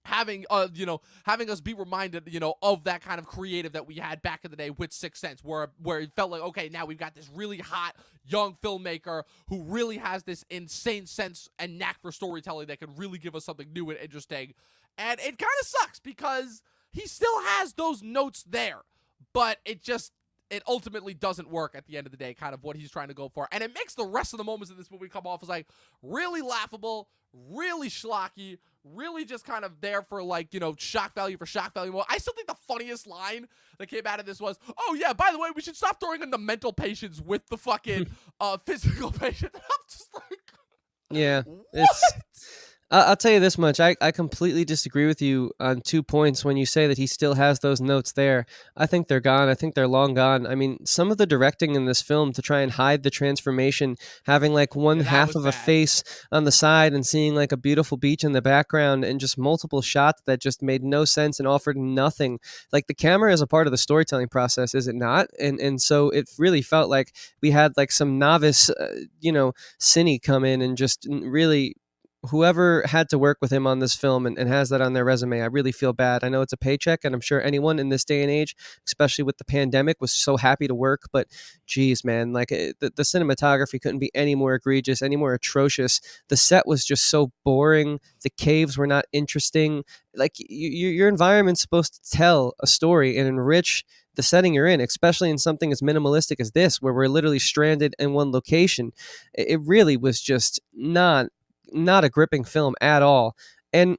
having having us be reminded, of that kind of creative that we had back in the day with Sixth Sense, where it felt like, okay, now we've got this really hot young filmmaker who really has this insane sense and knack for storytelling that can really give us something new and interesting. And it kind of sucks because he still has those notes there, but it ultimately doesn't work at the end of the day, kind of what he's trying to go for. And it makes the rest of the moments in this movie come off as like really laughable, really schlocky, really just kind of there for like, shock value for shock value. Well, I still think the funniest line that came out of this was, oh yeah, by the way, we should stop throwing in the mental patients with the fucking physical patient. I'm just like, yeah, what? I'll tell you this much. I completely disagree with you on 2 points when you say that he still has those notes there. I think they're gone. I think they're long gone. I mean, some of the directing in this film to try and hide the transformation, having like one half of a face on the side and seeing like a beautiful beach in the background and just multiple shots that just made no sense and offered nothing. Like, the camera is a part of the storytelling process, is it not? And so it really felt like we had like some novice, cine come in and just really... Whoever had to work with him on this film and has that on their resume, I really feel bad. I know it's a paycheck, and I'm sure anyone in this day and age, especially with the pandemic, was so happy to work. But geez, man, like the cinematography couldn't be any more egregious, any more atrocious. The set was just so boring. The caves were not interesting. Like, your environment's supposed to tell a story and enrich the setting you're in, especially in something as minimalistic as this, where we're literally stranded in one location. It really was just not a gripping film at all. And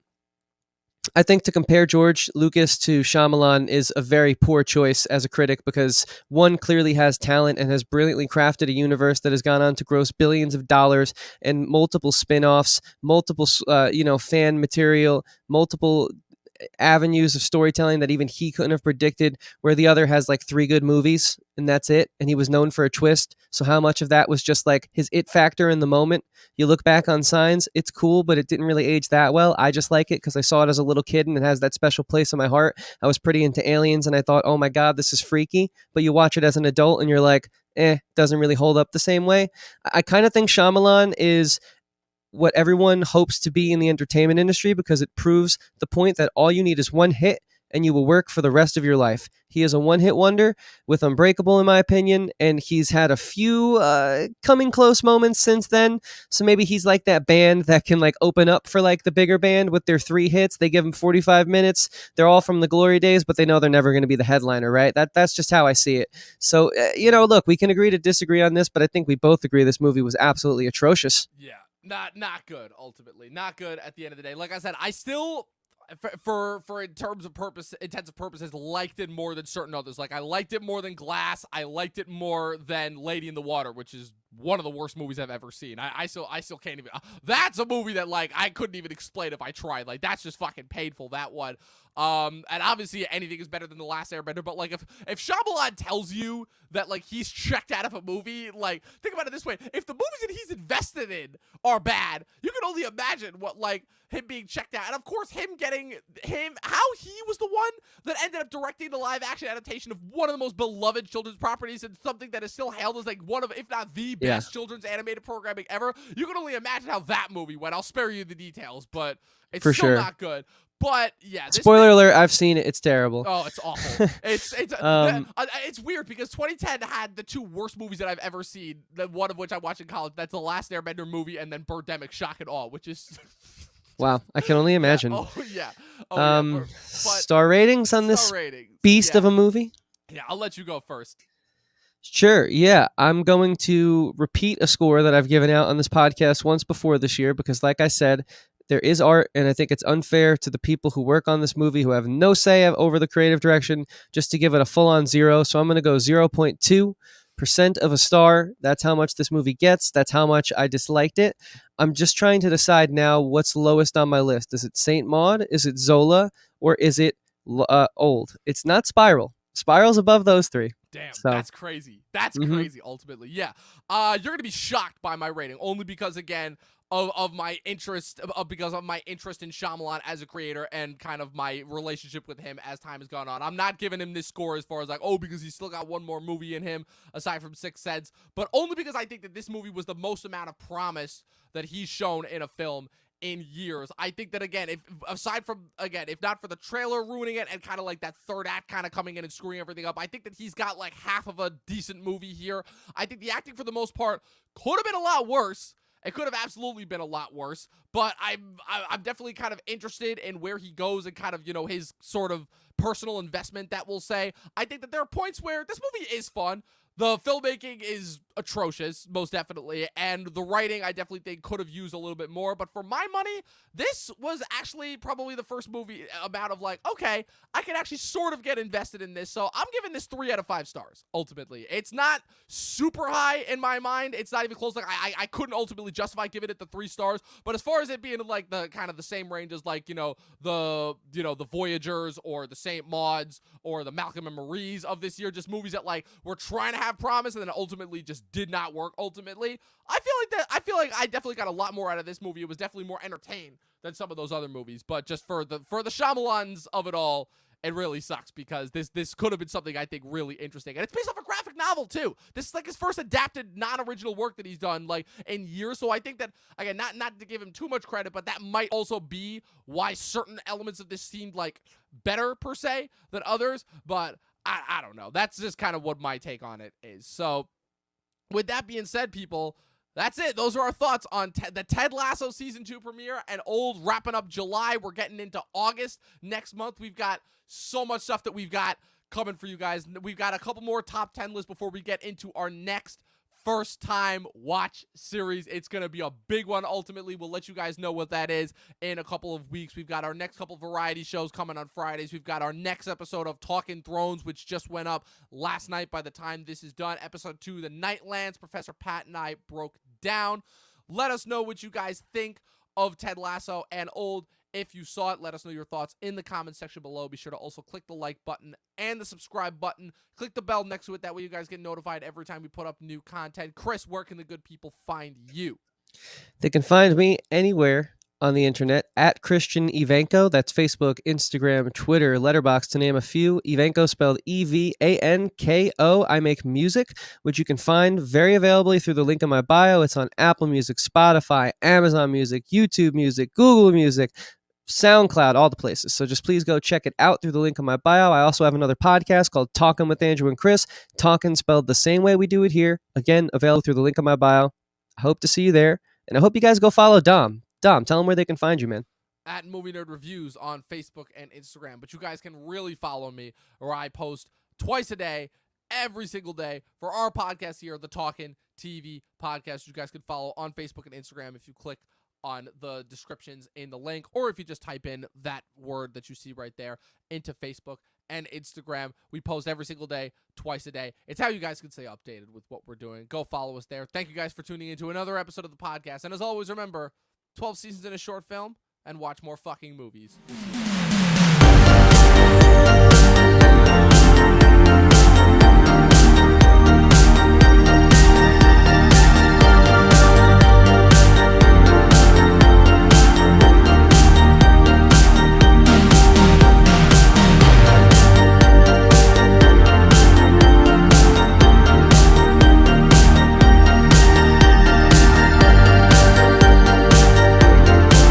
I think to compare George Lucas to Shyamalan is a very poor choice as a critic, because one clearly has talent and has brilliantly crafted a universe that has gone on to gross billions of dollars, and multiple spin-offs, multiple fan material, multiple avenues of storytelling that even he couldn't have predicted, where the other has like 3 good movies and that's it, and he was known for a twist. So how much of that was just like his it factor in the moment? You look back on Signs, it's cool, but it didn't really age that well. I just like it because I saw it as a little kid and it has that special place in my heart. I was pretty into aliens and I thought, oh my god, this is freaky. But you watch it as an adult and you're like, doesn't really hold up the same way. I kind of think Shyamalan is what everyone hopes to be in the entertainment industry, because it proves the point that all you need is one hit and you will work for the rest of your life. He is a one-hit wonder with Unbreakable, in my opinion, and he's had a few coming close moments since then. So maybe he's like that band that can like open up for like the bigger band with their 3 hits. They give him 45 minutes. They're all from the glory days, but they know they're never going to be the headliner, right? That's just how I see it. So, look, we can agree to disagree on this, but I think we both agree this movie was absolutely atrocious. Yeah. Not good, ultimately. Not good at the end of the day. Like I said, I still, for in terms of intensive purposes, liked it more than certain others. Like, I liked it more than Glass. I liked it more than Lady in the Water, which is one of the worst movies I've ever seen. I still can't even. That's a movie that, like, I couldn't even explain if I tried. Like, that's just fucking painful, that one. And obviously anything is better than The Last Airbender, but like if Shyamalan tells you that like he's checked out of a movie, like think about it this way: if the movies that he's invested in are bad, you can only imagine what like him being checked out. And of course how he was the one that ended up directing the live action adaptation of one of the most beloved children's properties and something that is still hailed as like one of, if not the best children's animated programming ever. You can only imagine how that movie went. I'll spare you the details, but it's For still sure. not good. But yeah, spoiler alert, I've seen it. It's terrible. Oh, it's awful. It's weird because 2010 had the 2 worst movies that I've ever seen. The one of which I watched in college. That's The Last Airbender movie, and then Birdemic: Shock and Awe, which is wow. I can only imagine. Yeah. But star ratings on this beast of a movie. Yeah, I'll let you go first. Sure. Yeah, I'm going to repeat a score that I've given out on this podcast once before this year, because like I said, there is art, and I think it's unfair to the people who work on this movie who have no say over the creative direction just to give it a full-on 0. So I'm going to go 0.2% of a star. That's how much this movie gets. That's how much I disliked it. I'm just trying to decide now what's lowest on my list. Is it Saint Maud? Is it Zola? Or is it Old. It's not Spiral. Spiral's above those three. Damn, So. that's crazy. That's crazy, ultimately. Yeah. You're going to be shocked by my rating, only because, again, of my interest, because of my interest in Shyamalan as a creator and kind of my relationship with him as time has gone on. I'm not giving him this score as far as like, oh, because he's still got one more movie in him aside from Sixth Sense, but only because I think that this movie was the most amount of promise that he's shown in a film in years. I think that, again, if not for the trailer ruining it and kind of like that third act kind of coming in and screwing everything up, I think that he's got like half of a decent movie here. I think the acting for the most part could have been a lot worse. It could have absolutely been a lot worse, but I'm definitely kind of interested in where he goes and kind of, his sort of personal investment, that we'll say. I think that there are points where this movie is fun. The filmmaking is atrocious, most definitely, and the writing I definitely think could have used a little bit more, but for my money, this was actually probably the first movie about of like, okay, I can actually sort of get invested in this, so I'm giving this 3 out of 5 stars, ultimately. It's not super high in my mind, it's not even close, like, I couldn't ultimately justify giving it the 3 stars, but as far as it being like the kind of the same range as like, the Voyagers, or the Saint Mauds, or the Malcolm and Marie's of this year, just movies that like were trying to have promise and then ultimately just did not work ultimately. I feel like I definitely got a lot more out of this movie. It was definitely more entertained than some of those other movies, but just for the Shyamalans of it all, it really sucks because this could have been something I think really interesting. And it's based off a graphic novel too. This is like his first adapted non-original work that he's done like in years. So I think that, again, not to give him too much credit, but that might also be why certain elements of this seemed like better per se than others. But I don't know. That's just kind of what my take on it is. So with that being said, people, that's it. Those are our thoughts on the Ted Lasso Season 2 premiere and Old wrapping up July. We're getting into August next month. We've got so much stuff that we've got coming for you guys. We've got a couple more top 10 lists before we get into our next first-time watch series. It's going to be a big one. Ultimately, we'll let you guys know what that is in a couple of weeks. We've got our next couple variety shows coming on Fridays. We've got our next episode of Talking Thrones, which just went up last night by the time this is done. Episode 2, The Nightlands, Professor Pat and I broke down. Let us know what you guys think of Ted Lasso and Old. If you saw it, let us know your thoughts in the comments section below. Be sure to also click the like button and the subscribe button. Click the bell next to it. That way you guys get notified every time we put up new content. Chris, where can the good people find you? They can find me anywhere on the internet at Christian Evanko. That's Facebook, Instagram, Twitter, Letterboxd, to name a few. Evanko spelled Evanko. I make music, which you can find very availably through the link in my bio. It's on Apple Music, Spotify, Amazon Music, YouTube Music, Google Music, SoundCloud, all the places. So just please go check it out through the link in my bio. I also have another podcast called Talking with Andrew and Chris. Talking spelled the same way we do it here. Again, available through the link in my bio. I hope to see you there. And I hope you guys go follow Dom. Dom, tell them where they can find you, man. At Movie Nerd Reviews on Facebook and Instagram. But you guys can really follow me, where I post twice a day, every single day, for our podcast here, the Talkin' TV Podcast. You guys can follow on Facebook and Instagram if you click on the descriptions in the link, or if you just type in that word that you see right there into Facebook and Instagram. We post every single day, twice a day. It's how you guys can stay updated with what we're doing. Go follow us there. Thank you guys for tuning into another episode of the podcast. And as always, remember, 12 seasons in a short film, and watch more fucking movies.